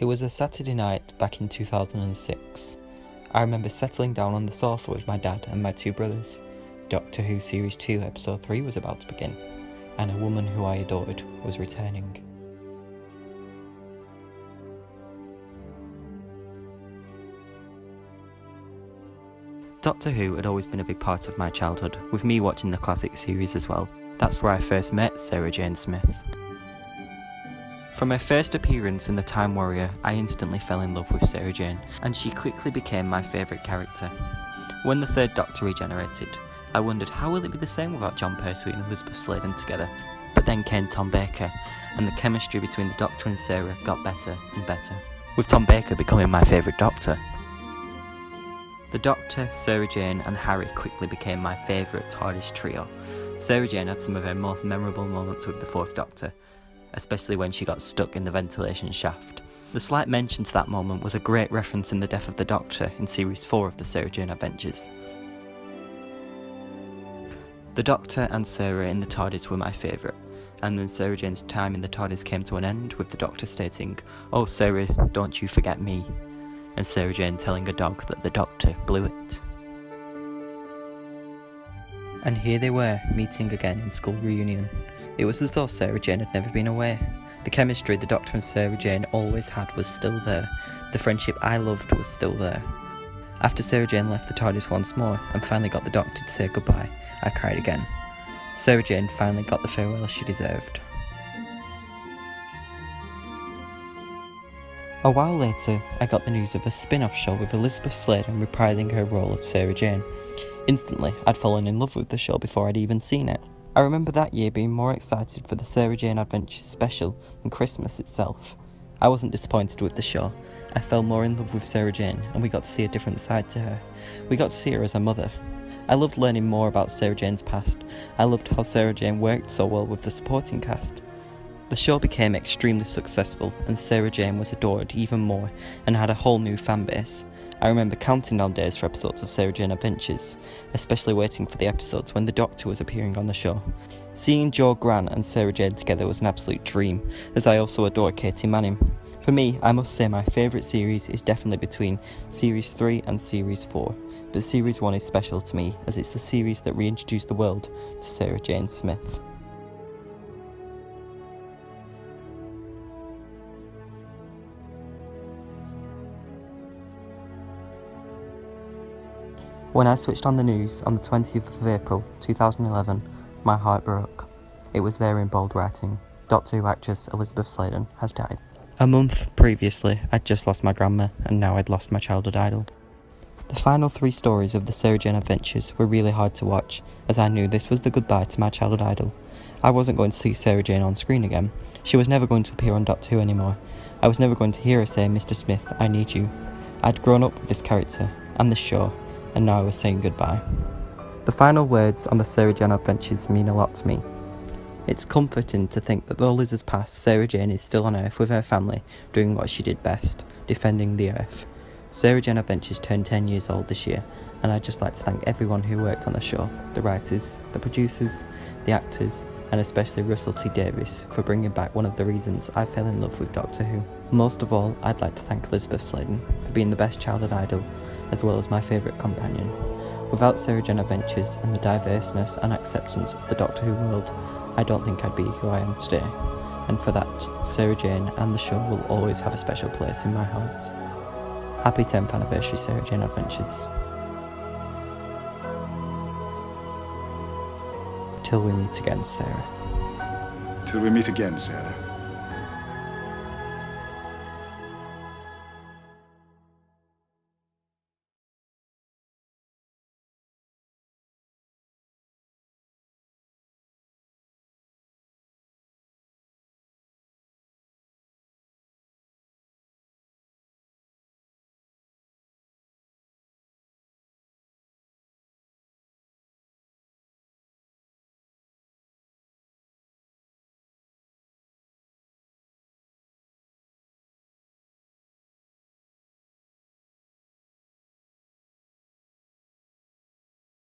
It was a Saturday night back in 2006. I remember settling down on the sofa with my dad and my two brothers. Doctor Who Series 2 Episode 3 was about to begin, and a woman who I adored was returning. Doctor Who had always been a big part of my childhood, with me watching the classic series as well. That's where I first met Sarah Jane Smith. From her first appearance in The Time Warrior, I instantly fell in love with Sarah Jane, and she quickly became my favourite character. When the third Doctor regenerated, I wondered how will it be the same without John Pertwee and Elisabeth Sladen together. But then came Tom Baker, and the chemistry between the Doctor and Sarah got better and better, with Tom Baker becoming my favourite Doctor. The Doctor, Sarah Jane and Harry quickly became my favourite TARDIS trio. Sarah Jane had some of her most memorable moments with the fourth Doctor, especially when she got stuck in the ventilation shaft. The slight mention to that moment was a great reference in the death of the Doctor in Series 4 of the Sarah Jane Adventures. The Doctor and Sarah in the TARDIS were my favourite, and then Sarah Jane's time in the TARDIS came to an end with the Doctor stating, "Oh Sarah, don't you forget me," and Sarah Jane telling a dog that the Doctor blew it. And here they were, meeting again in school reunion. It was as though Sarah Jane had never been away. The chemistry the Doctor and Sarah Jane always had was still there. The friendship I loved was still there. After Sarah Jane left the TARDIS once more and finally got the Doctor to say goodbye, I cried again. Sarah Jane finally got the farewell she deserved. A while later, I got the news of a spin-off show with Elisabeth Sladen reprising her role of Sarah Jane. Instantly, I'd fallen in love with the show before I'd even seen it. I remember that year being more excited for the Sarah Jane Adventures special than Christmas itself. I wasn't disappointed with the show. I fell more in love with Sarah Jane, and we got to see a different side to her. We got to see her as a mother. I loved learning more about Sarah Jane's past. I loved how Sarah Jane worked so well with the supporting cast. The show became extremely successful, and Sarah Jane was adored even more and had a whole new fan base. I remember counting down days for episodes of Sarah Jane Adventures, especially waiting for the episodes when the Doctor was appearing on the show. Seeing Jo Grant and Sarah Jane together was an absolute dream, as I also adore Katie Manning. For me, I must say my favourite series is definitely between Series 3 and Series 4, but Series 1 is special to me as it's the series that reintroduced the world to Sarah Jane Smith. When I switched on the news on the 20th of April 2011, my heart broke. It was there in bold writing: Doctor Who actress Elisabeth Sladen has died. A month previously, I'd just lost my grandma, and now I'd lost my childhood idol. The final 3 stories of the Sarah Jane Adventures were really hard to watch, as I knew this was the goodbye to my childhood idol. I wasn't going to see Sarah Jane on screen again. She was never going to appear on Doctor Who anymore. I was never going to hear her say, "Mr. Smith, I need you." I'd grown up with this character, and this show, and now I was saying goodbye. The final words on the Sarah Jane Adventures mean a lot to me. It's comforting to think that though Liz has passed, Sarah Jane is still on Earth with her family, doing what she did best, defending the Earth. Sarah Jane Adventures turned 10 years old this year, and I'd just like to thank everyone who worked on the show, the writers, the producers, the actors, and especially Russell T Davies for bringing back one of the reasons I fell in love with Doctor Who. Most of all, I'd like to thank Elisabeth Sladen for being the best childhood idol, as well as my favourite companion. Without Sarah Jane Adventures and the diverseness and acceptance of the Doctor Who world, I don't think I'd be who I am today. And for that, Sarah Jane and the show will always have a special place in my heart. Happy 10th anniversary, Sarah Jane Adventures. Till we meet again, Sarah. Till we meet again, Sarah.